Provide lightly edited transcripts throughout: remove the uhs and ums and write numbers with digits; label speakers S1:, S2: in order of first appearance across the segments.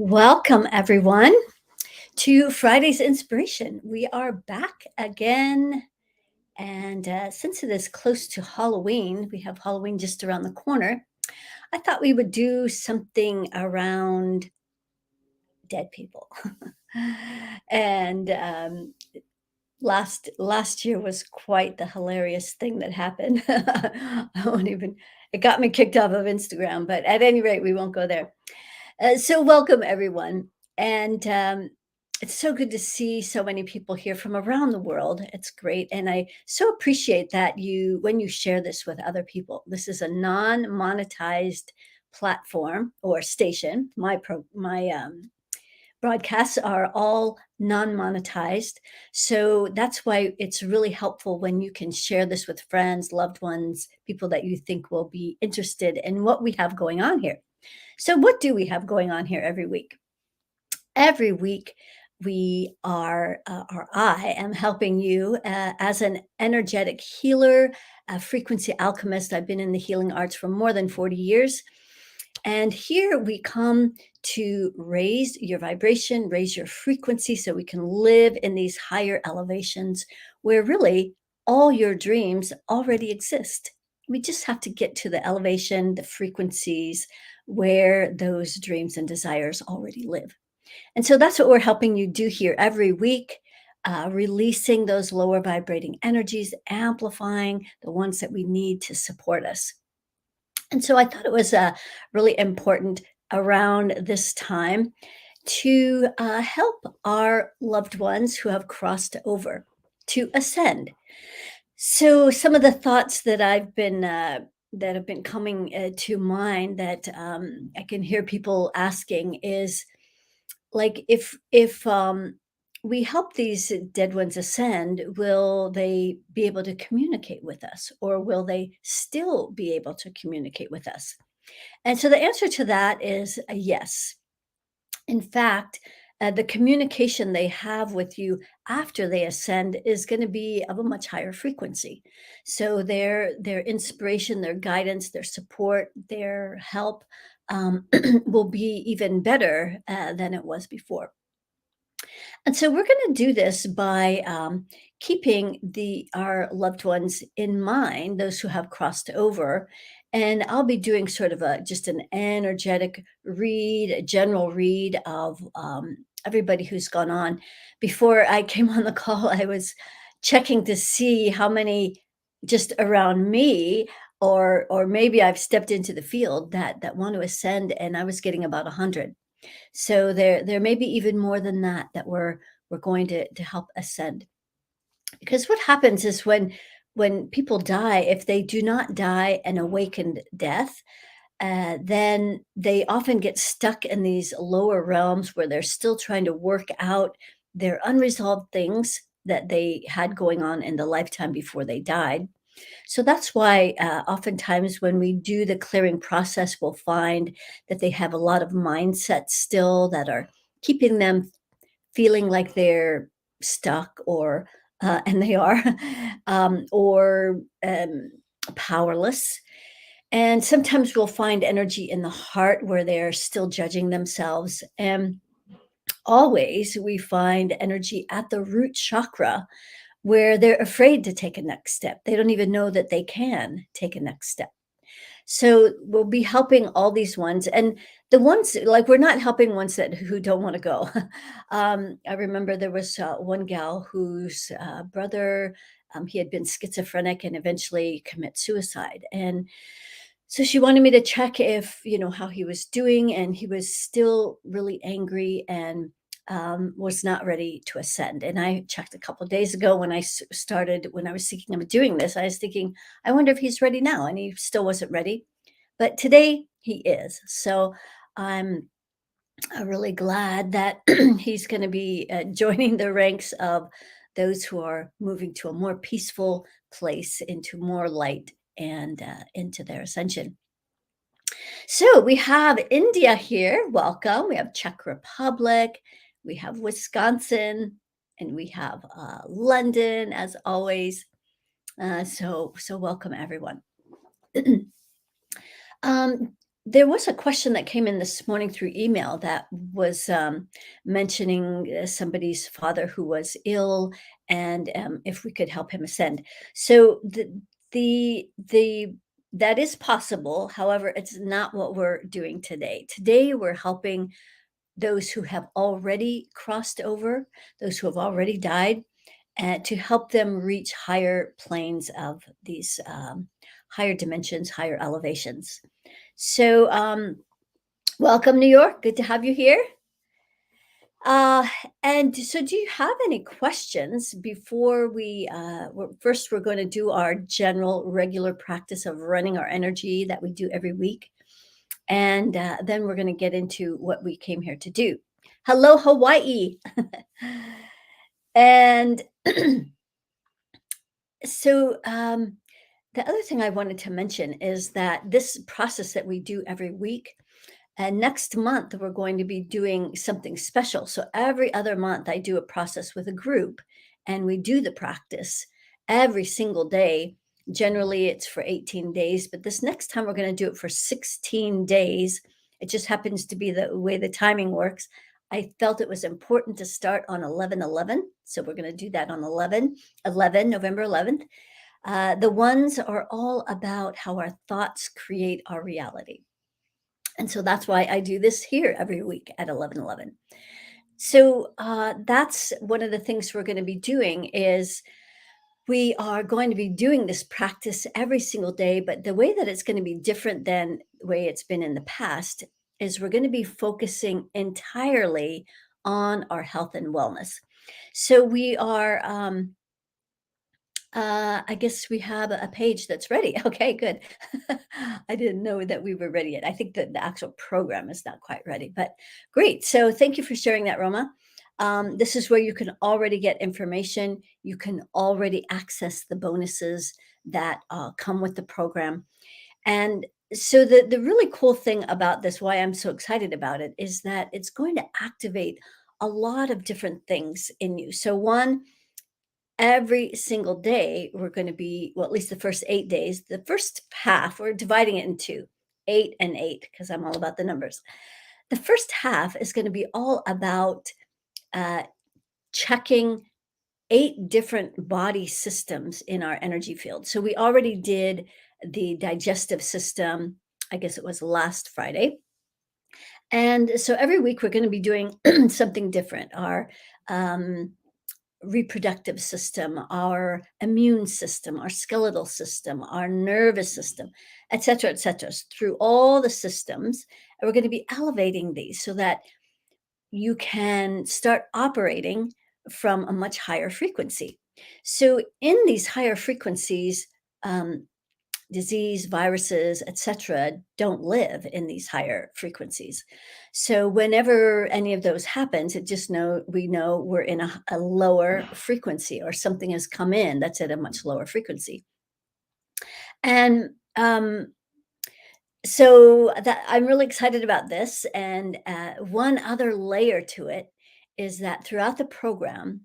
S1: Welcome, everyone, to Friday's Inspiration. We are back again. And since it is close to Halloween, we have Halloween just around the corner. I thought we would do something around dead people. and last year was quite the hilarious thing that happened. I won't even, it got me kicked off of Instagram, but at any rate, we won't go there. So, welcome everyone. And it's so good to see so many people here from around the world. It's great. And I so appreciate that when you share this with other people. This is a non monetized platform or station. My broadcasts are all non monetized. So that's why it's really helpful when you can share this with friends, loved ones, people that you think will be interested in what we have going on here. So, what do we have going on here every week? Every week, or I am helping you as an energetic healer, a frequency alchemist. I've been in the healing arts for more than 40 years. And here we come to raise your vibration, raise your frequency so we can live in these higher elevations where really all your dreams already exist. We just have to get to the elevation, the frequencies where those dreams and desires already live. And so that's what we're helping you do here every week, releasing those lower vibrating energies, amplifying the ones that we need to support us. And so I thought it was really important around this time to help our loved ones who have crossed over to ascend. So some of the thoughts that have been coming to mind that I can hear people asking is like if we help these dead ones ascend, will they be able to communicate with us, or will they still be able to communicate with us? And so the answer to that is a yes. In fact, the communication they have with you after they ascend is going to be of a much higher frequency. So their inspiration, their guidance, their support, their help will be even better than it was before. And so we're going to do this by keeping our loved ones in mind, those who have crossed over. And I'll be doing sort of just an energetic read, a general read of everybody who's gone on. Before I came on the call, I was checking to see how many just around me, or maybe I've stepped into the field that want to ascend, and I was getting about 100. So there may be even more than that we're going to help ascend. Because what happens is when people die, if they do not die an awakened death, then they often get stuck in these lower realms where they're still trying to work out their unresolved things that they had going on in the lifetime before they died. So that's why oftentimes when we do the clearing process, we'll find that they have a lot of mindsets still that are keeping them feeling like they're stuck, and they are, or powerless. And sometimes we'll find energy in the heart where they're still judging themselves. And always we find energy at the root chakra where they're afraid to take a next step. They don't even know that they can take a next step. So we'll be helping all these ones, and the ones like we're not helping ones that who don't want to go. I remember there was one gal whose brother, he had been schizophrenic and eventually commit suicide, and so she wanted me to check if how he was doing, and he was still really angry and was not ready to ascend. And I checked a couple of days ago when started when I was thinking of doing this. I was thinking, I wonder if he's ready now, and he still wasn't ready. But today he is. So I'm really glad that he's going to be joining the ranks of those who are moving to a more peaceful place, into more light, and into their ascension. So we have India here. Welcome. We have Czech Republic. We have Wisconsin, and we have London, as always. So welcome everyone. um, There was a question that came in this morning through email that was mentioning somebody's father who was ill, and if we could help him ascend. So the that is possible. However, it's not what we're doing today. Today, we're helping those who have already crossed over, those who have already died, and to help them reach higher planes of these higher dimensions, higher elevations. So, welcome, New York. Good to have you here. Uh, and so, do you have any questions before first, we're going to do our general regular practice of running our energy that we do every week. And then we're going to get into what we came here to do. Hello, Hawaii. And so, the other thing I wanted to mention is that this process that we do every week, and next month, we're going to be doing something special. So every other month, I do a process with a group and we do the practice every single day. Generally, it's for 18 days, but this next time, we're going to do it for 16 days. It just happens to be the way the timing works. I felt it was important to start on 11/11. So we're going to do that on 11, November 11th. The ones are all about how our thoughts create our reality. And so that's why I do this here every week at 11:11. So that's one of the things we're going to be doing is we are going to be doing this practice every single day, but the way that it's going to be different than the way it's been in the past is we're going to be focusing entirely on our health and wellness. So we are I guess we have a page that's ready. Okay, good. I didn't know that we were ready yet. I think that the actual program is not quite ready, but great. So thank you for sharing that, Roma. This is where you can already get information. You can already access the bonuses that come with the program. And so the really cool thing about this, why I'm so excited about it, is that it's going to activate a lot of different things in you. So one, every single day we're going to be, well, at least the first 8 days, the first half we're dividing it into 8 and 8 because I'm all about the numbers. The first half is going to be all about uh, checking 8 different body systems in our energy field. So we already did the digestive system, I guess it was last Friday. And so every week we're going to be doing something different. Our reproductive system, our immune system, our skeletal system, our nervous system, et cetera, et cetera, through all the systems. And we're going to be elevating these so that you can start operating from a much higher frequency. So, in these higher frequencies, um, disease, viruses, etc., don't live in these higher frequencies. So whenever any of those happens, it just know we know we're in a lower frequency or something has come in that's at a much lower frequency. And so that I'm really excited about this. And one other layer to it is that throughout the program,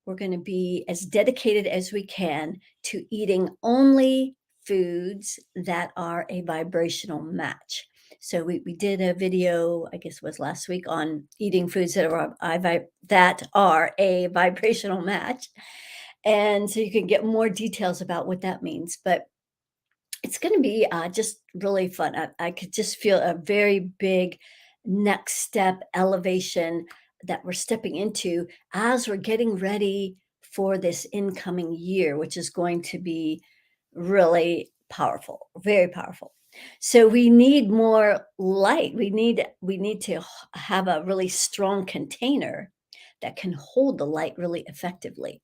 S1: we're going to be as dedicated as we can to eating only foods that are a vibrational match. So we did a video, I guess it was last week, on eating foods that are a vibrational match. And so you can get more details about what that means. But it's going to be just really fun. I could just feel a very big next step elevation that we're stepping into as we're getting ready for this incoming year, which is going to be really powerful, very powerful. So we need more light. We need to have a really strong container that can hold the light really effectively.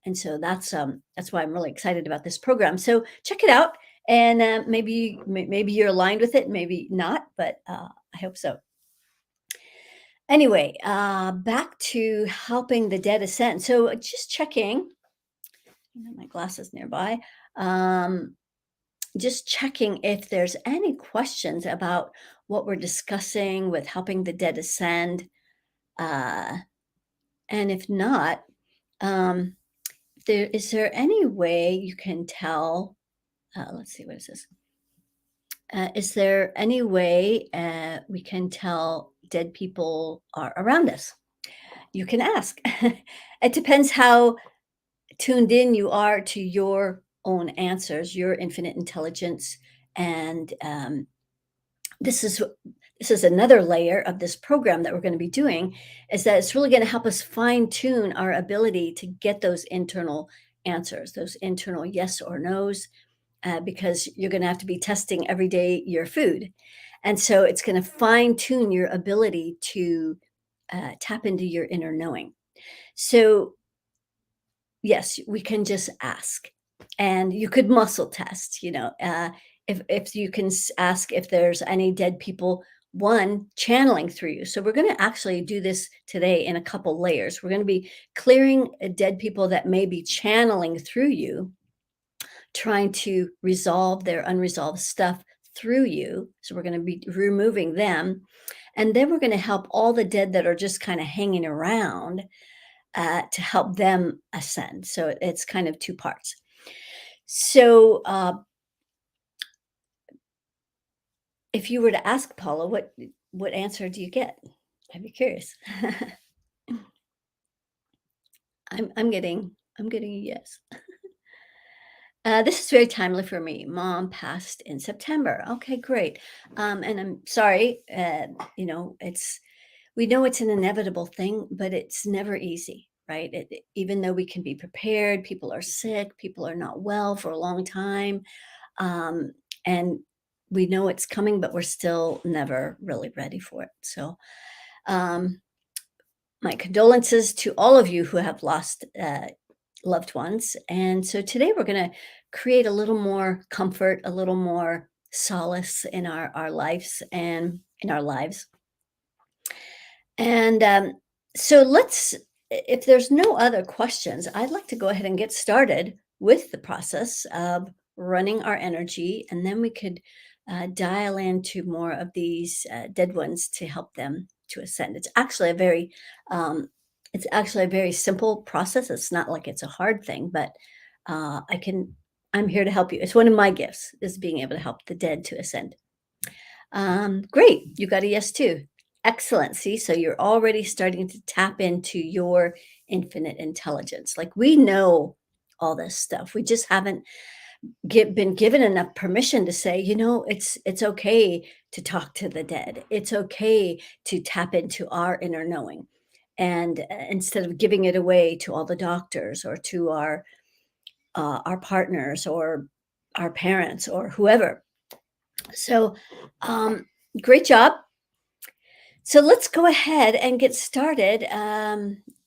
S1: And so that's why I'm really excited about this program. So check it out, and maybe you're aligned with it, maybe not, but I hope so. Anyway, back to helping the dead ascend. So just checking, my glasses nearby. Um, just checking if there's any questions about what we're discussing with helping the dead ascend, uh, and if not, um, is there any way you can tell? Let's see, what is this? Is there any way we can tell dead people are around us? You can ask. It depends how tuned in you are to your own answers, your infinite intelligence, and this is this is another layer of this program that we're going to be doing, is that it's really going to help us fine tune our ability to get those internal answers, those internal yes or no's, because you're going to have to be testing every day your food. And so it's going to fine tune your ability to tap into your inner knowing. So, yes, we can just ask, and you could muscle test, if you can ask if there's any dead people, one channeling through you. So we're going to actually do this today in a couple layers. We're going to be clearing dead people that may be channeling through you, trying to resolve their unresolved stuff through you. So we're going to be removing them. And then we're going to help all the dead that are just kind of hanging around, to help them ascend. So it's kind of two parts. So if you were to ask Paula, what answer do you get? I'd be curious. I'm getting a yes. This is very timely for me. Mom passed in September. Okay, great. And I'm sorry. It's we know it's an inevitable thing, but it's never easy, right? Even though we can be prepared, people are sick, people are not well for a long time, um, and we know it's coming, but we're still never really ready for it. So, um, my condolences to all of you who have lost loved ones. And so today we're going to create a little more comfort, a little more solace in our lives and in our lives. And so if there's no other questions, I'd like to go ahead and get started with the process of running our energy, and then we could dial into more of these dead ones to help them to ascend. Um, it's actually a very simple process. It's not like it's a hard thing, but uh, I can. I'm here to help you. It's one of my gifts, is being able to help the dead to ascend. Great. You got a yes too. Excellent. See, so you're already starting to tap into your infinite intelligence. Like, we know all this stuff. We just haven't been given enough permission to say, it's okay to talk to the dead. It's okay to tap into our inner knowing. And instead of giving it away to all the doctors or to our partners or our parents or whoever. So, um, great job. So let's go ahead and get started.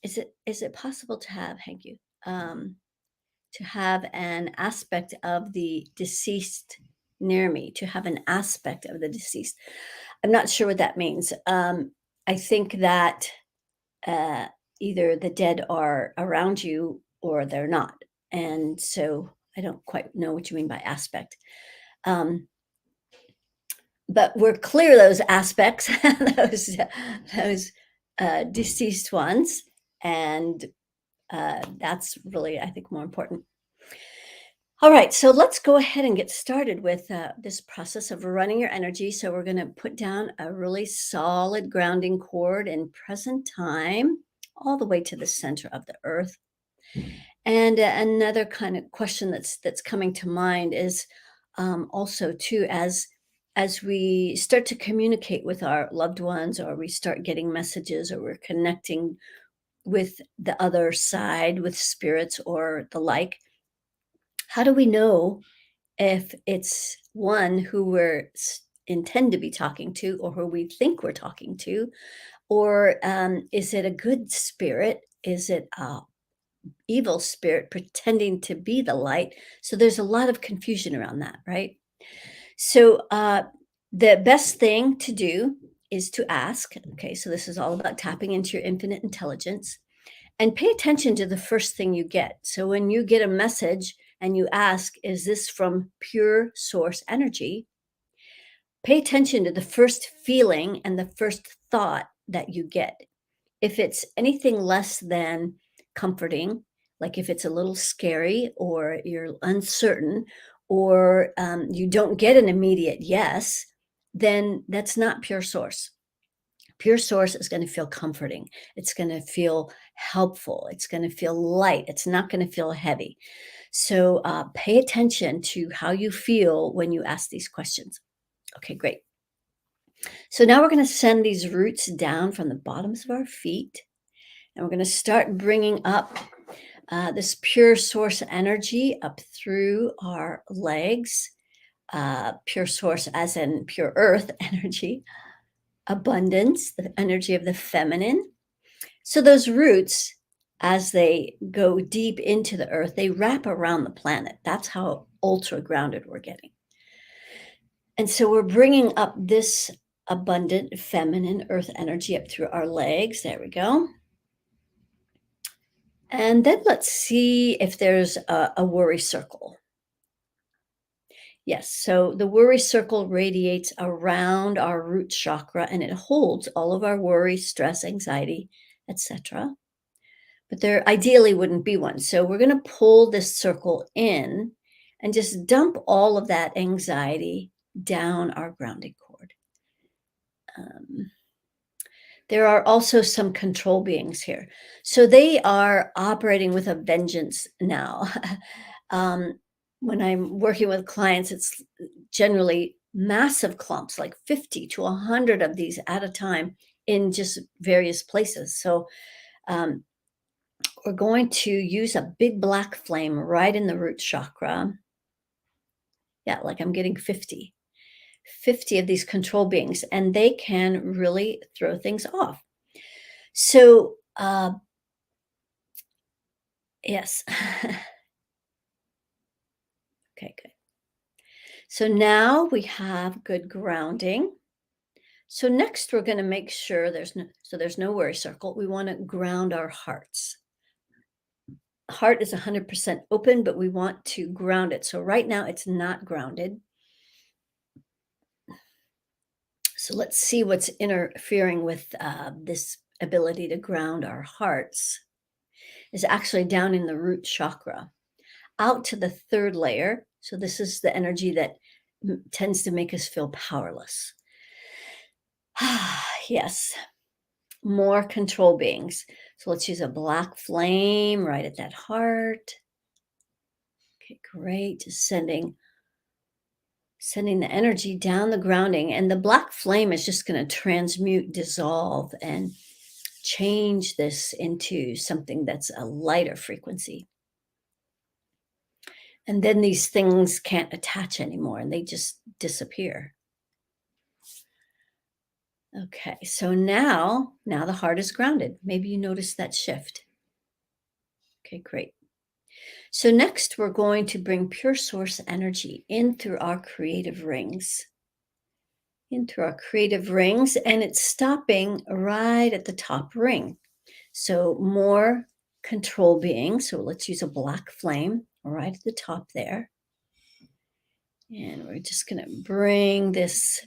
S1: Is it possible to have, thank you, to have an aspect of the deceased near me, to have an aspect of the deceased? I'm not sure what that means. I think that uh, either the dead are around you or they're not. And so I don't quite know what you mean by aspect. Um, but we're clear those aspects, those deceased ones, and that's really, I think, more important. All right, so let's go ahead and get started with this process of running your energy. So we're going to put down a really solid grounding cord in present time, all the way to the center of the earth. And another kind of question that's coming to mind is, also too, as we start to communicate with our loved ones, or we start getting messages, or we're connecting with the other side, with spirits or the like, how do we know if it's one who intend to be talking to, or who we think we're talking to, or is it a good spirit? Is it a evil spirit pretending to be the light? So there's a lot of confusion around that, right? So the best thing to do is to ask. Okay, so this is all about tapping into your infinite intelligence, and pay attention to the first thing you get. So when you get a message and you ask, is this from pure source energy? Pay attention to the first feeling and the first thought that you get. If it's anything less than comforting, like if it's a little scary or you're uncertain, or you don't get an immediate yes, then that's not pure source. Pure source is going to feel comforting. It's going to feel helpful. It's going to feel light. It's not going to feel heavy. So pay attention to how you feel when you ask these questions. Okay, great. So now we're going to send these roots down from the bottoms of our feet. And we're going to start bringing up this pure source energy up through our legs. Pure source as in pure earth energy, abundance, the energy of the feminine. So those roots, as they go deep into the earth, they wrap around the planet. That's how ultra grounded we're getting. And so we're bringing up this abundant feminine earth energy up through our legs. There we go. And then let's see if there's a worry circle. Yes, so the worry circle radiates around our root chakra and it holds all of our worry, stress, anxiety, etc. But there ideally wouldn't be one. So we're going to pull this circle in and just dump all of that anxiety down our grounding cord. There are also some control beings here. So they are operating with a vengeance now. When I'm working with clients, it's generally massive clumps, like 50 to 100 of these at a time in just various places. So we're going to use a big black flame right in the root chakra. Yeah, like I'm getting 50 of these control beings, and they can really throw things off. So, yes. Okay, good. So now we have good grounding. So next we're going to make sure there's no worry circle. We want to ground our hearts. Heart is 100% open, but we want to ground it. So right now it's not grounded. So let's see what's interfering with this ability to ground our hearts. Is actually down in the root chakra, out to the third layer. So this is the energy that tends to make us feel powerless. Yes, more control beings. So let's use a black flame right at that heart. Okay, great. Just sending the energy down the grounding, and the black flame is just going to transmute, dissolve, and change this into something that's a lighter frequency. And then these things can't attach anymore and they just disappear. Okay, so now the heart is grounded. Maybe you noticed that shift. Okay, great. So next we're going to bring pure source energy in through our creative rings. And it's stopping right at the top ring. So more control beings. So let's use a black flame right at the top there. And we're just going to bring this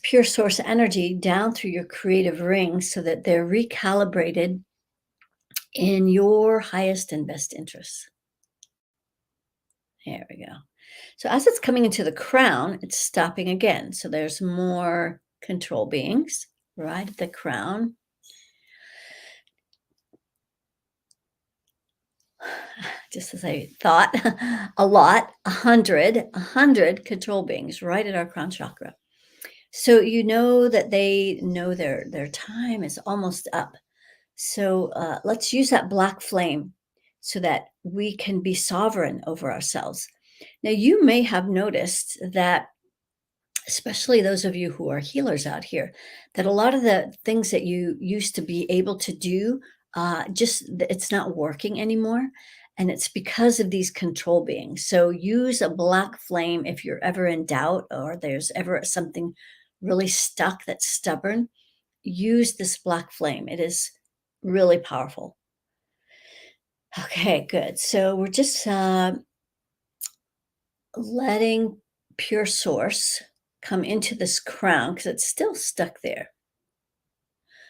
S1: pure source energy down through your creative rings so that they're recalibrated in your highest and best interests. There we go. So as it's coming into the crown, it's stopping again. So there's more control beings right at the crown. Just as I thought, a lot, 100 control beings right at our crown chakra. So you know that they know their time is almost up. So let's use that black flame so that we can be sovereign over ourselves. Now, you may have noticed that, especially those of you who are healers out here, that a lot of the things that you used to be able to do, it's not working anymore. And it's because of these control beings. So use a black flame if you're ever in doubt or there's ever something really stuck that's stubborn. Use this black flame. It is really powerful. Okay, good. So we're just letting pure source come into this crown because it's still stuck there.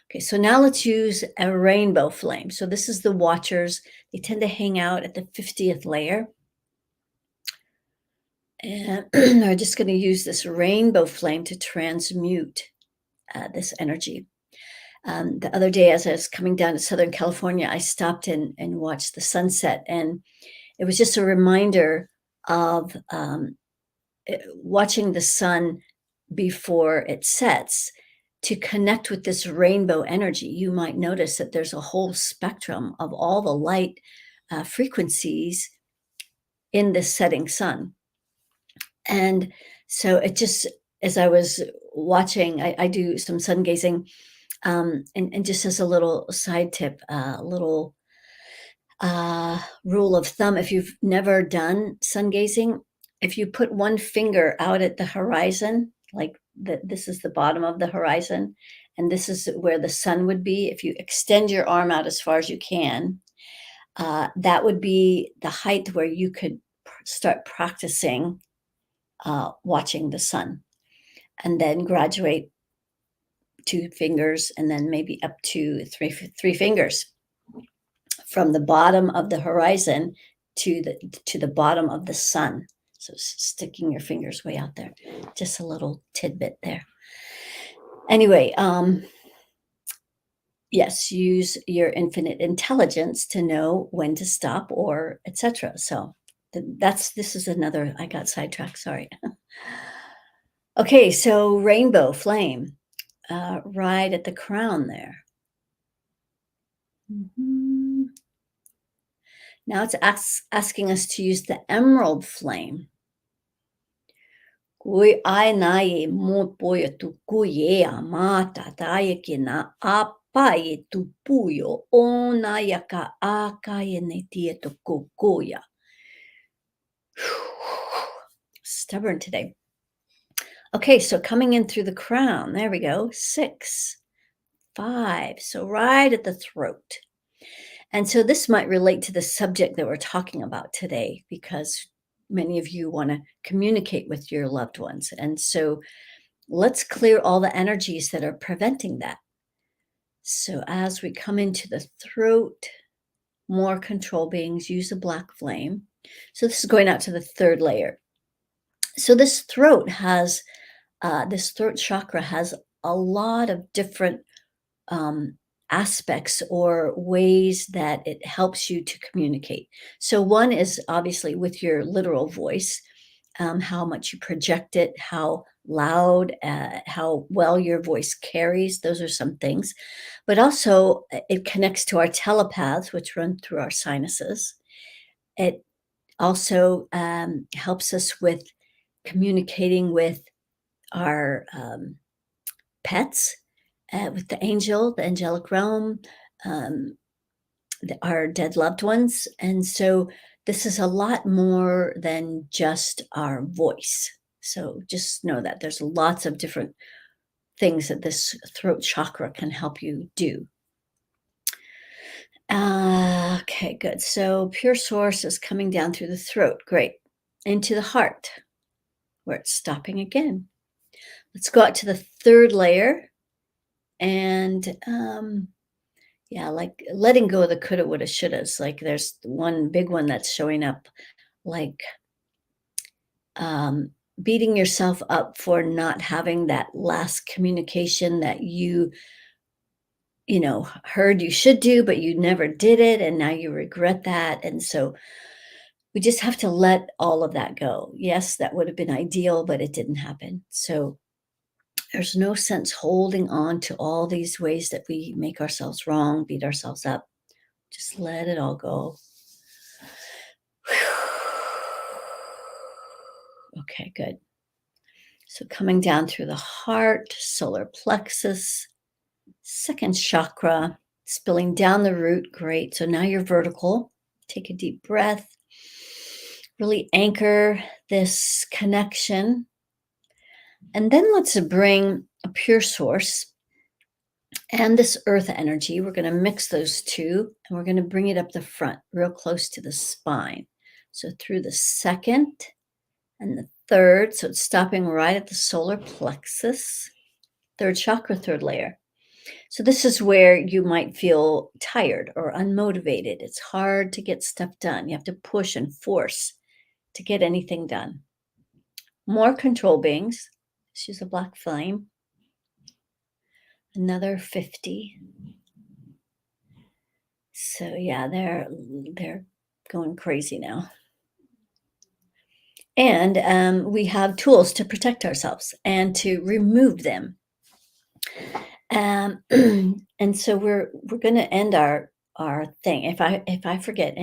S1: Okay, so now let's use a rainbow flame. So this is the watchers. They tend to hang out at the 50th layer. And I'm just going to use this rainbow flame to transmute this energy. The other day, as I was coming down to Southern California, I stopped and watched the sunset. And it was just a reminder of watching the sun before it sets to connect with this rainbow energy. You might notice that there's a whole spectrum of all the light frequencies in this setting sun. And so it just, as I was watching, I do some sun gazing. And just as a little side tip, a little rule of thumb, if you've never done sun gazing, if you put one finger out at the horizon, like this is the bottom of the horizon, and this is where the sun would be. If you extend your arm out as far as you can, that would be the height where you could start practicing watching the sun, and then graduate 2 fingers, and then maybe up to three fingers from the bottom of the horizon to the bottom of the sun. So sticking your fingers way out there. Just a little tidbit there. Anyway, yes, use your infinite intelligence to know when to stop or etc. So this is another, I got sidetracked, sorry. Okay, so rainbow flame, right at the crown there. Now it's asking us to use the emerald flame. Kui aina e mo poia tu kui e amata taia ki na apa e tu puyo o na yaka aka e ne tia to kokoya. Stubborn today. Okay, so coming in through the crown. There we go. 6, 5. So right at the throat. And so this might relate to the subject that we're talking about today, because many of you want to communicate with your loved ones. And so let's clear all the energies that are preventing that. So as we come into the throat, more control beings use a black flame. So this is going out to the 3rd layer. So this throat chakra has a lot of different aspects or ways that it helps you to communicate. So one is obviously with your literal voice, how much you project it, how loud, how well your voice carries. Those are some things. But also it connects to our telepaths, which run through our sinuses. It also helps us with communicating with our pets, with the angelic realm, our dead loved ones. And so this is a lot more than just our voice. So just know that there's lots of different things that this throat chakra can help you do. Okay, good. So pure source is coming down through the throat. Great. Into the heart, where it's stopping again. Let's go out to the 3rd layer. And yeah, like letting go of the coulda, woulda, shouldas. Like there's one big one that's showing up, like beating yourself up for not having that last communication that you heard you should do, but you never did it, and now you regret that. And so we just have to let all of that go. Yes, that would have been ideal, but it didn't happen. So there's no sense holding on to all these ways that we make ourselves wrong, beat ourselves up. Just let it all go. Okay, good. So coming down through the heart, solar plexus, 2nd chakra, spilling down the root. Great. So now you're vertical. Take a deep breath. Really anchor this connection. And then let's bring a pure source and this earth energy. We're going to mix those two, and we're going to bring it up the front, real close to the spine. So through the 2nd and the 3rd. So it's stopping right at the solar plexus, 3rd chakra, 3rd layer. So this is where you might feel tired or unmotivated. It's hard to get stuff done. You have to push and force to get anything done. more control beings. Let's use a black flame. Another 50. So yeah, they're going crazy now. And we have tools to protect ourselves and to remove them. And so we're going to end our thing. If I forget,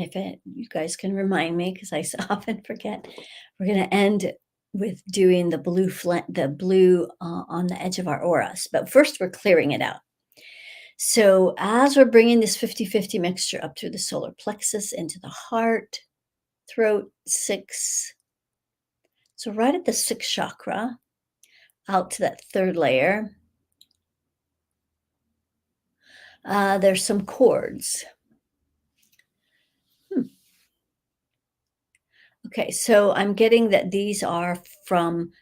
S1: you guys can remind me because I often forget. We're going to end with doing the blue on the edge of our auras. But first, we're clearing it out. So as we're bringing this 50-50 mixture up through the solar plexus into the heart, throat, 6. So right at the 6th chakra, out to that 3rd layer, there's some cords. Okay, so I'm getting that these are from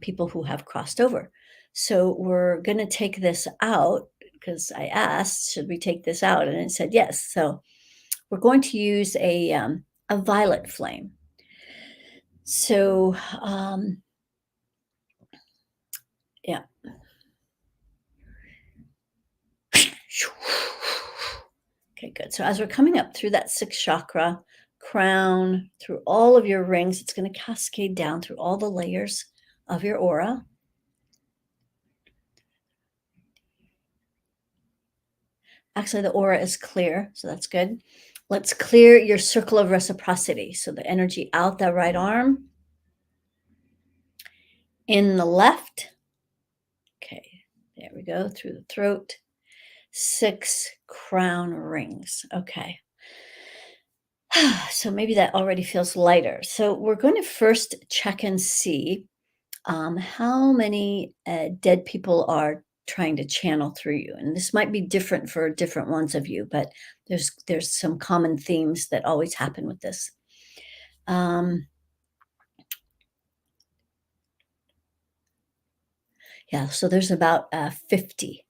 S1: people who have crossed over. So we're going to take this out because I asked, should we take this out? And it said yes. So we're going to use a violet flame. So, yeah. Okay, good. So as we're coming up through that 6th chakra, crown, through all of your rings, it's going to cascade down through all the layers of your aura. Actually, the aura is clear, so that's good. Let's clear your circle of reciprocity. So the energy out the right arm, in the left. Okay, there we go, through the throat. 6 crown rings. Okay. So maybe that already feels lighter. So we're going to first check and see how many dead people are trying to channel through you. And this might be different for different ones of you, but there's some common themes that always happen with this. Yeah, so there's about 50.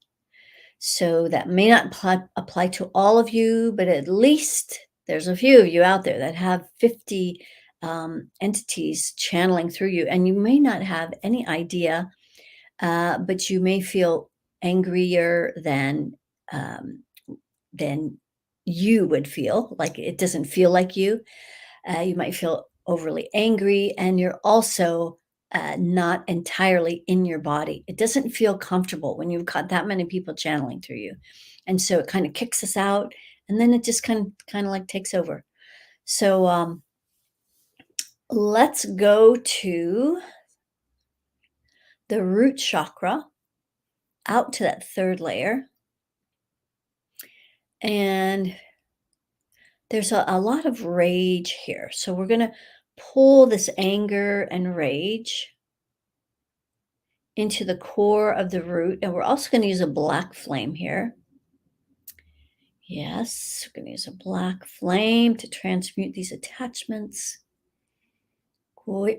S1: So that may not apply to all of you, but at least there's a few of you out there that have 50 entities channeling through you. And you may not have any idea, but you may feel angrier than you would feel. Like it doesn't feel like you. You might feel overly angry, and you're also not entirely in your body. It doesn't feel comfortable when you've got that many people channeling through you. And so it kind of kicks us out, and then it just kind of like takes over. So let's go to the root chakra, out to that 3rd layer. And there's a lot of rage here. So we're going to pull this anger and rage into the core of the root. And we're also going to use a black flame here. Yes, we're going to use a black flame to transmute these attachments. Okay,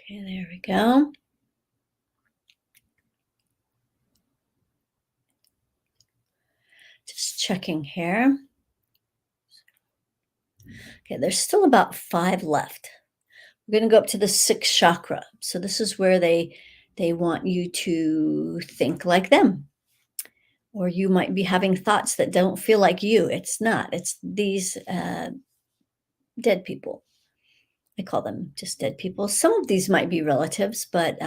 S1: there we go. Just checking here. Okay, there's still about 5 left. We're going to go up to the 6th chakra. So this is where they want you to think like them. Or you might be having thoughts that don't feel like you. It's not. It's these dead people. I call them just dead people. Some of these might be relatives, but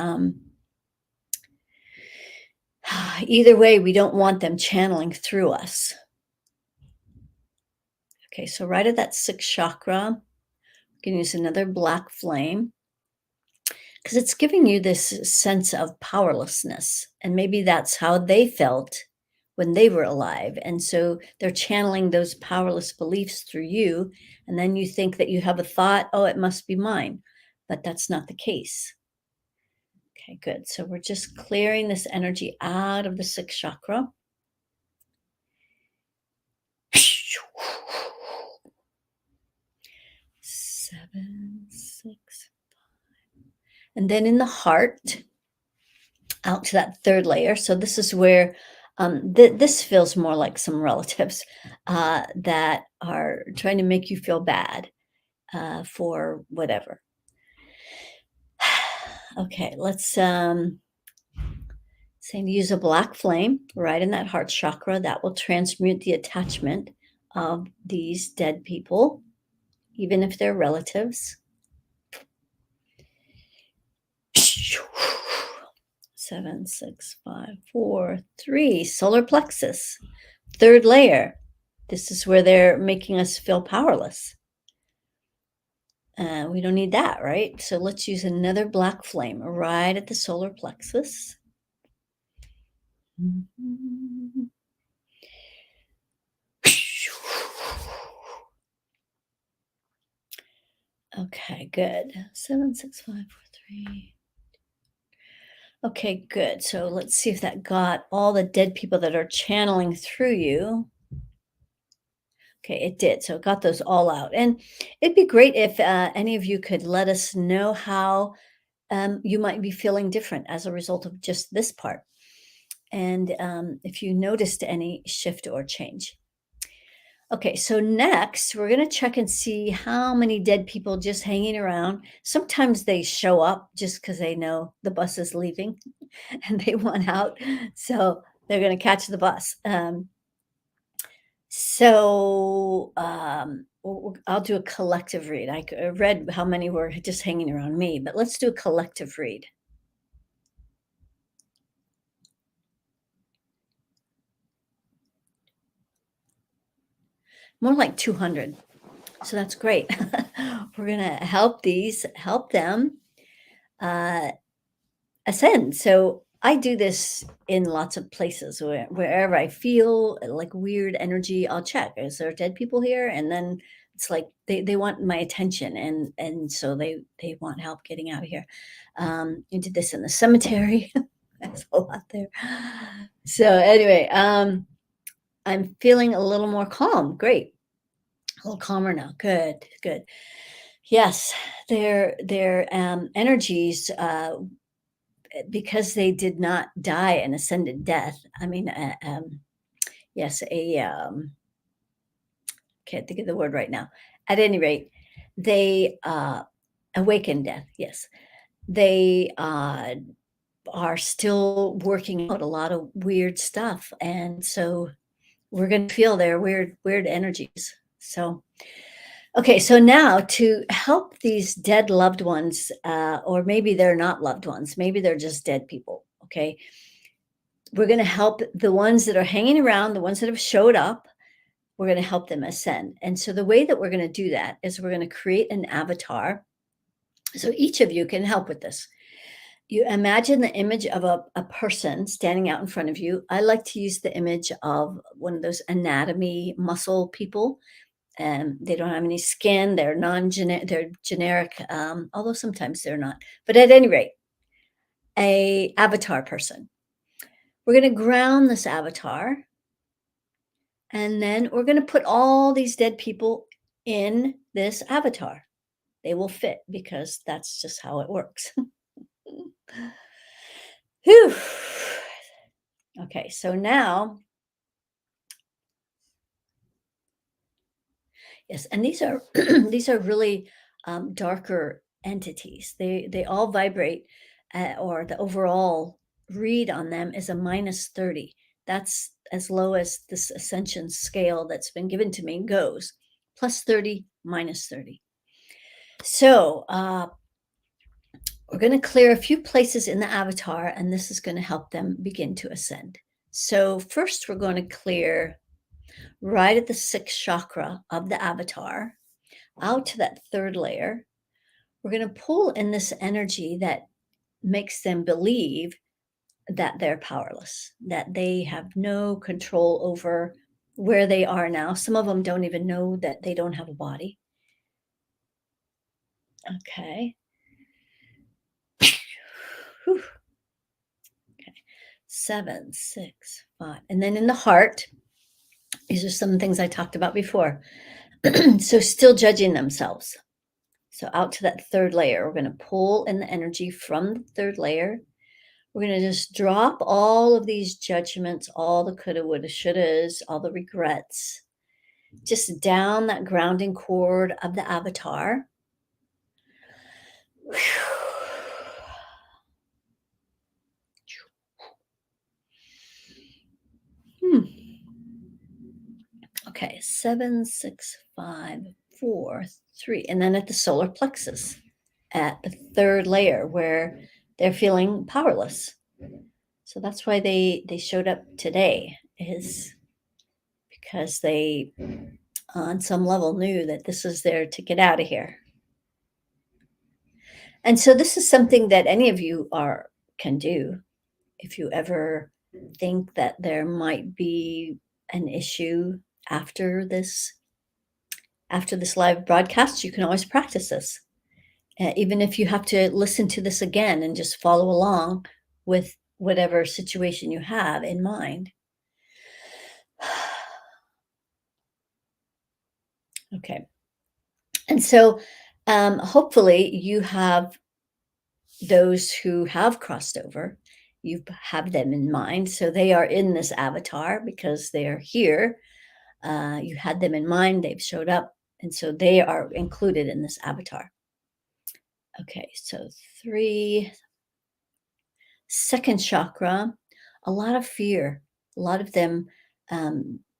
S1: either way, we don't want them channeling through us. Okay, so right at that 6th chakra, we can use another black flame because it's giving you this sense of powerlessness. And maybe that's how they felt when they were alive. And so they're channeling those powerless beliefs through you. And then you think that you have a thought, oh, it must be mine. But that's not the case. Okay, good. So we're just clearing this energy out of the 6th chakra. Seven, 6, 5. And then in the heart, out to that 3rd layer. So this is where This feels more like some relatives that are trying to make you feel bad for whatever. Okay, let's say use a black flame right in that heart chakra. That will transmute the attachment of these dead people, even if they're relatives. 7, 6, 5, 4, 3. Solar plexus, third layer. This is where they're making us feel powerless. We don't need that, right? So let's use another black flame right at the solar plexus. Okay, good. 7, 6, 5, 4, 3. Okay, good. So let's see if that got all the dead people that are channeling through you. Okay, it did. So it got those all out. And it'd be great if any of you could let us know how you might be feeling different as a result of just this part. And if you noticed any shift or change. Okay, so next we're going to check and see how many dead people just hanging around. Sometimes they show up just because they know the bus is leaving and they want out. So they're going to catch the bus. I'll do a collective read. I read how many were just hanging around me, but let's do a collective read. More like 200. So that's great. We're going to help them ascend. So I do this in lots of places wherever I feel like weird energy, I'll check. Is there dead people here? And then it's like they want my attention and so they want help getting out of here. I did this in the cemetery. That's a lot there. So anyway, I'm feeling a little more calm. Great. A little calmer now. Good, good. Yes, their energies because they did not die an ascended death. I mean, yes, can't think of the word right now. At any rate, they awakened death. Yes, they are still working out a lot of weird stuff, and so we're going to feel their weird energies. So. Okay, so now to help these dead loved ones, or maybe they're not loved ones, maybe they're just dead people. Okay, we're going to help the ones that are hanging around, the ones that have showed up. We're going to help them ascend. And so the way that we're going to do that is we're going to create an avatar. So each of you can help with this. You imagine the image of a person standing out in front of you. I like to use the image of one of those anatomy muscle people. They don't have any skin. They're non-generic. They're generic, although sometimes they're not. But at any rate, a avatar person. We're going to ground this avatar, and then we're going to put all these dead people in this avatar. They will fit because that's just how it works. Whew. Okay, so now, yes, and these are these are really darker entities. They all vibrate, or the overall read on them is a -30. That's as low as this ascension scale that's been given to me goes. +30, -30. So we're going to clear a few places in the avatar, and this is going to help them begin to ascend. So first, we're going to clear right at the 6th chakra of the avatar, out to that 3rd layer. We're going to pull in this energy that makes them believe that they're powerless, that they have no control over where they are now. Some of them don't even know that they don't have a body. Okay. Whew. Okay. 7, 6, 5. And then in the heart, these are some things I talked about before. So still judging themselves. So out to that 3rd layer, we're going to pull in the energy from the 3rd layer We're going to just drop all of these judgments, all the coulda, woulda, shouldas, all the regrets, just down that grounding cord of the avatar. Hmm. Okay, 7, 6, 5, 4, 3, and then at the solar plexus, at the third layer where they're feeling powerless. So that's why they showed up today, is because they, on some level, knew that this is their ticket out of here. And so this is something that any of you can do if you ever think that there might be an issue after this live broadcast. You can always practice this. Even if you have to listen to this again and just follow along with whatever situation you have in mind. Okay. And so hopefully you have those who have crossed over, you have them in mind. So they are in this avatar because they are here. You had them in mind, they've showed up. And so they are included in this avatar. Okay, so 3, second chakra, a lot of fear. A lot of them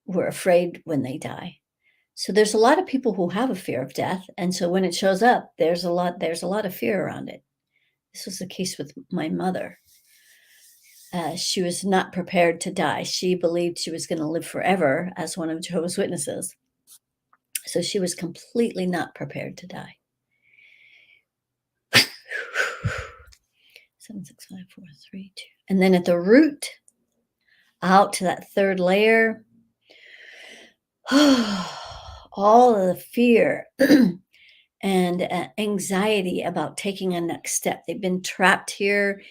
S1: were afraid when they die. So there's a lot of people who have a fear of death. And so when it shows up, there's a lot of fear around it. This was the case with my mother. She was not prepared to die. She believed she was going to live forever as one of Jehovah's Witnesses. So she was completely not prepared to die. 7, 6, 5, 4, 3, 2. And then at the root, out to that third layer, all of the fear and anxiety about taking a next step. They've been trapped here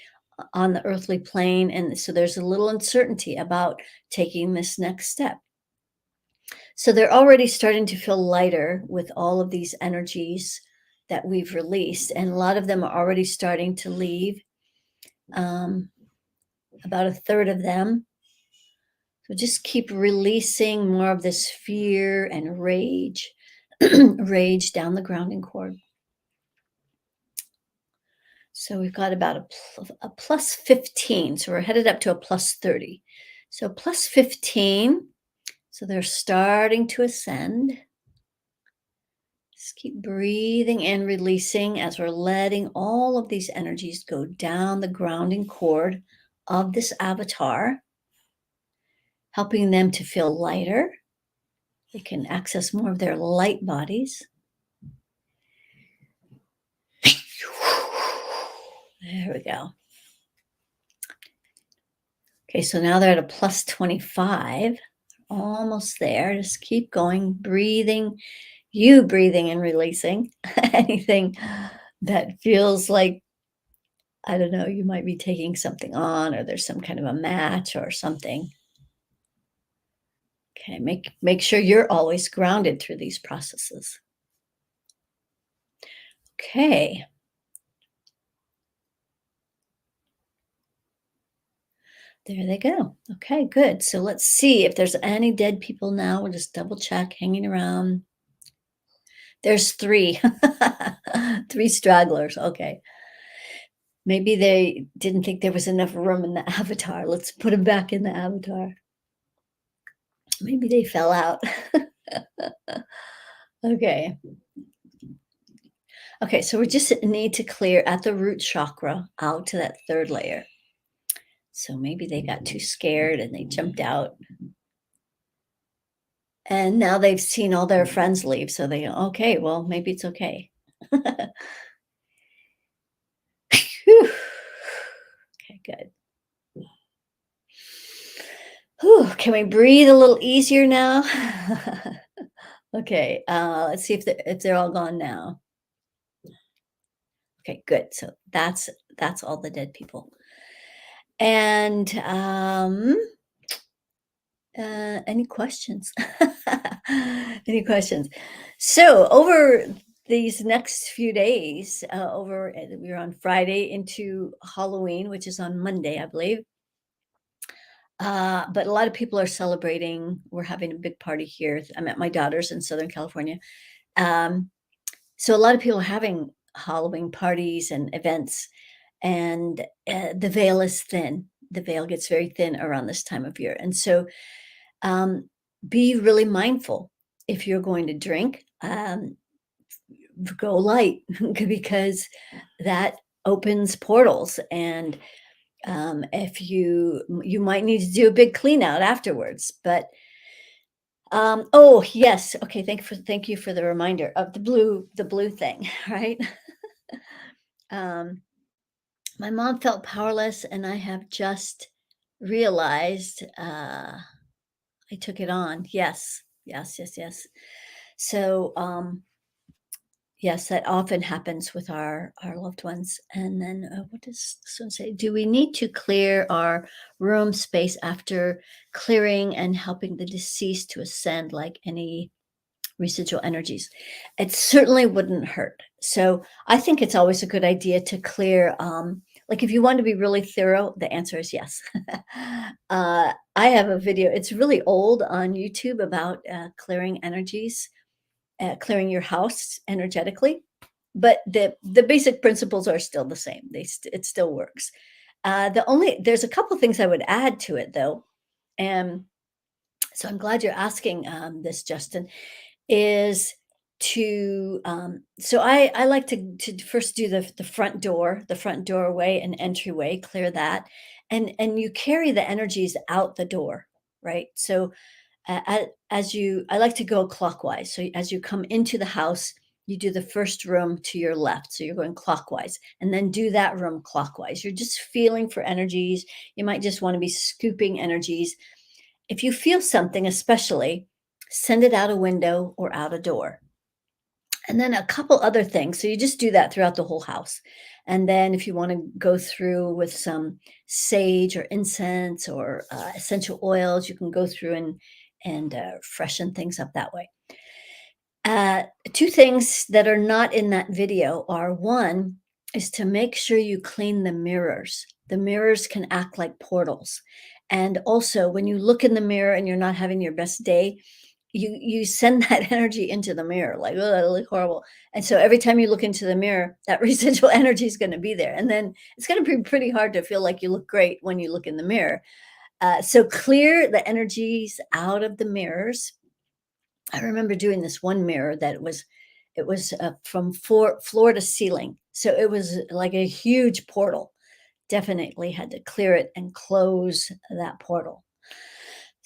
S1: on the earthly plane. And so there's a little uncertainty about taking this next step. So they're already starting to feel lighter with all of these energies that we've released. And a lot of them are already starting to leave. About a third of them. So just keep releasing more of this fear and rage, rage down the grounding cord. So we've got about a plus 15. So we're headed up to a plus 30. So plus 15. So they're starting to ascend. Just keep breathing and releasing as we're letting all of these energies go down the grounding cord of this avatar, helping them to feel lighter. They can access more of their light bodies. There we go. Okay, so now they're at a plus 25. Almost there. Just keep going, breathing and releasing anything that feels like, I don't know, you might be taking something on, or there's some kind of a match or something. Okay, make sure you're always grounded through these processes. Okay. There they go. Okay, good. So let's see if there's any dead people now. We'll just double check, hanging around. There's 3. 3 stragglers. Okay. Maybe they didn't think there was enough room in the avatar. Let's put them back in the avatar. Maybe they fell out. Okay. Okay, so we just need to clear at the root chakra out to that third layer. So maybe they got too scared and they jumped out. And now they've seen all their friends leave. So they go, okay, well, maybe it's okay. Okay, good. Whew, can we breathe a little easier now? Okay, let's see if they're all gone now. Okay, good. So that's all the dead people. And any questions? Any questions? So over these next few days, we're on Friday into Halloween, which is on Monday, I believe. But a lot of people are celebrating. We're having a big party here. I'm at my daughter's in Southern California. Um, so a lot of people are having Halloween parties and events, and the veil is thin. The veil gets very thin around this time of year. And so um, be really mindful if you're going to drink. Go light because that opens portals, and if you might need to do a big clean out afterwards. But oh yes, okay, thank you for the reminder of the blue thing. Right. um my mom felt powerless, and I have just realized I took it on. Yes, yes, yes, yes. So yes, that often happens with our loved ones. And then, what does this one say? Do we need to clear our room space after clearing and helping the deceased to ascend, like any residual energies? It certainly wouldn't hurt. So I think it's always a good idea to clear. Like if you want to be really thorough, the answer is yes. I have a video. It's really old on YouTube about clearing energies, clearing your house energetically, but the basic principles are still the same. It still works. There's a couple things I would add to it though, and so I'm glad you're asking this, Justin. Is to so I like to first do the front door, the front doorway and entryway, clear that, and you carry the energies out the door, right? So as you I like to go clockwise. So as you come into the house, you do the first room to your left. So you're going clockwise and then do that room clockwise. You're just feeling for energies. You might just want to be scooping energies. If you feel something, especially, send it out a window or out a door. And then a couple other things. So you just do that throughout the whole house. And then if you want to go through with some sage or incense or essential oils, you can go through and freshen things up that way. Uh, Two things that are not in that video are: one is to make sure you clean the mirrors. The mirrors can act like portals. And also, when you look in the mirror and you're not having your best day, you send that energy into the mirror, like, oh, I look horrible. And so every time you look into the mirror, that residual energy is going to be there. And then it's going to be pretty hard to feel like you look great when you look in the mirror. So clear the energies out of the mirrors. I remember doing this one mirror that it was from floor to ceiling. So it was like a huge portal. Definitely had to clear it and close that portal.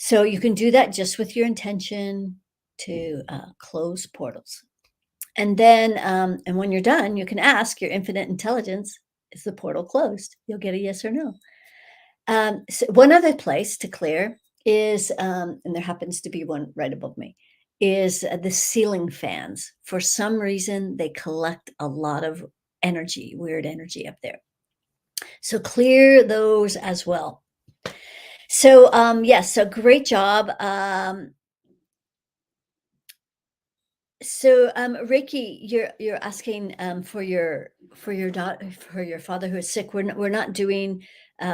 S1: So you can do that just with your intention to close portals. And then, and when you're done, you can ask your infinite intelligence, is the portal closed? You'll get a yes or no. So one other place to clear is, and there happens to be one right above me, is the ceiling fans. For some reason, they collect a lot of energy, weird energy up there. So clear those as well. So yes, so great job. So Reiki, you're asking for your daughter, for your father who is sick. We're not doing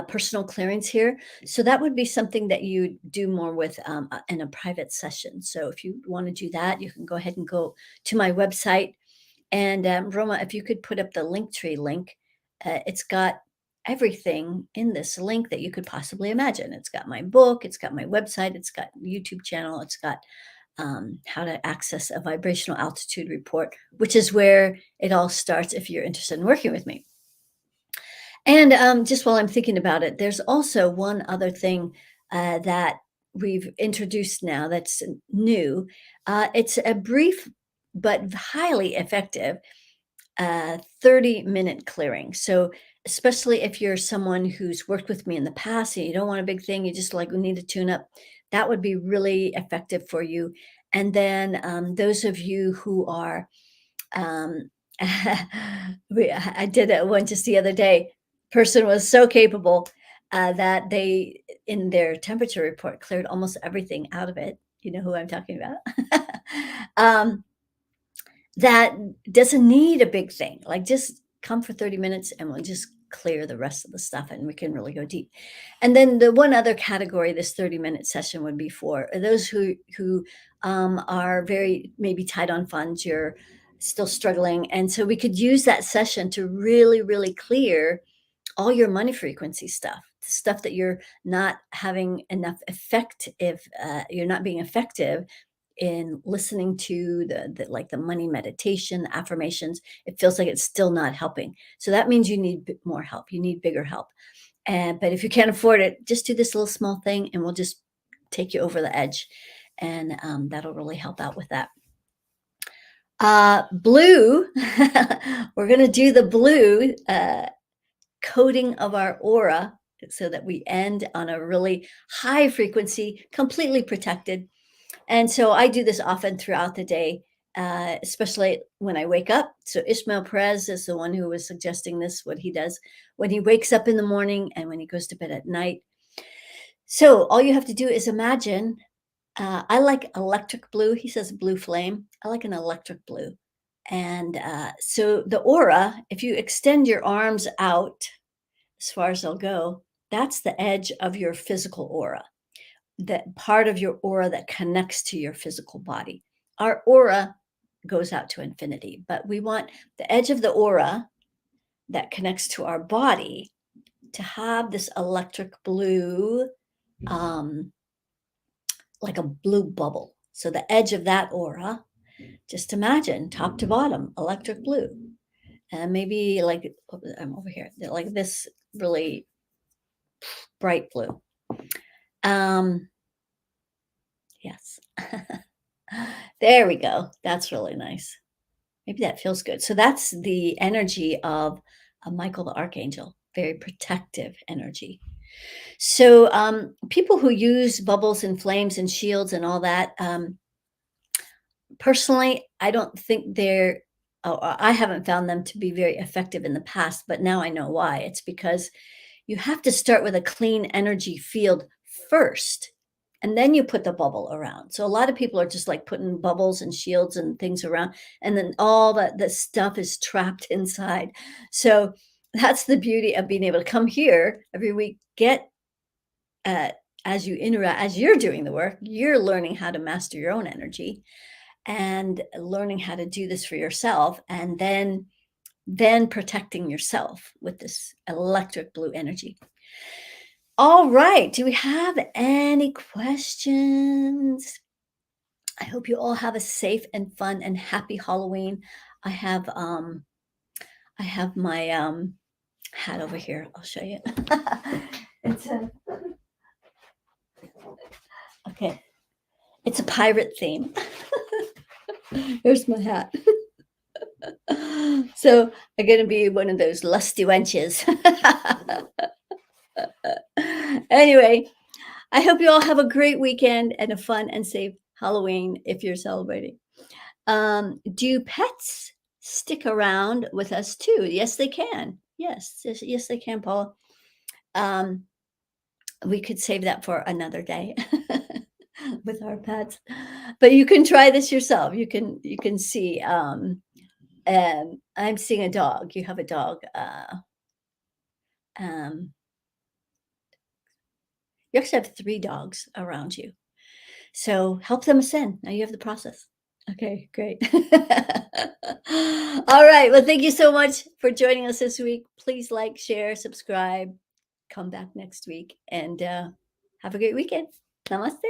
S1: personal clearance here, so that would be something that you do more with in a private session. So if you want to do that, you can go ahead and go to my website. And Roma, if you could put up the Linktree link, it's got everything in this link that you could possibly imagine. It's got my book, it's got my website, it's got YouTube channel, it's got how to access a vibrational altitude report, which is where it all starts if you're interested in working with me. And just while I'm thinking about it, there's also one other thing that we've introduced now that's new. It's a brief but highly effective 30-minute clearing. So, especially if you're someone who's worked with me in the past and you don't want a big thing, you just like need to tune up, that would be really effective for you. And then those of you who are, um, I did it one just the other day. Person was so capable that they, in their temperature report, cleared almost everything out of it. You know who I'm talking about. um, that doesn't need a big thing. Like just come for 30 minutes and we'll just clear the rest of the stuff and we can really go deep. And then the one other category this 30-minute session would be for those who are very maybe tight on funds, you're still struggling. And so we could use that session to really, really clear all your money frequency stuff, stuff that you're not having enough effect if you're not being effective in listening to like the money meditation, the affirmations. It feels like it's still not helping. So that means you need more help. You need bigger help. And but if you can't afford it, just do this little small thing, and we'll just take you over the edge, and that'll really help out with that. Blue, we're going to do the blue coating of our aura so that we end on a really high frequency, completely protected. And so I do this often throughout the day, especially when I wake up. So Ishmael Perez is the one who was suggesting this, what he does when he wakes up in the morning and when he goes to bed at night. So all you have to do is imagine. I like electric blue. He says blue flame. I like an electric blue. And so the aura, if you extend your arms out as far as they'll go, that's the edge of your physical aura, that part of your aura that connects to your physical body. Our aura goes out to infinity, but we want the edge of the aura that connects to our body to have this electric blue, um, like a blue bubble. So the edge of that aura, just imagine top to bottom, electric blue. And maybe like I'm over here, like this really bright blue. Yes. There we go. That's really nice. Maybe that feels good. So that's the energy of Michael the Archangel, very protective energy. So people who use bubbles and flames and shields and all that, personally, I don't think I haven't found them to be very effective in the past, but now I know why. It's because you have to start with a clean energy field first, and then you put the bubble around. So a lot of people are just like putting bubbles and shields and things around, and then all the stuff is trapped inside. So that's the beauty of being able to come here every week, get uh, as you interact, as you're doing the work, you're learning how to master your own energy and learning how to do this for yourself, and then protecting yourself with this electric blue energy. All right. Do we have any questions? I hope you all have a safe and fun and happy Halloween. I have my hat over here. I'll show you. It's a okay. It's a pirate theme. Here's my hat. So I'm gonna be one of those lusty wenches. Anyway, I hope you all have a great weekend and a fun and safe Halloween if you're celebrating. Do pets stick around with us too? Yes, they can. Yes, they can, Paula. We could save that for another day with our pets, but you can try this yourself. You can see. I'm seeing a dog. You have a dog. Um, you actually have 3 dogs around you. So help them ascend. Now you have the process. Okay, great. All right. Well, thank you so much for joining us this week. Please like, share, subscribe. Come back next week and have a great weekend. Namaste.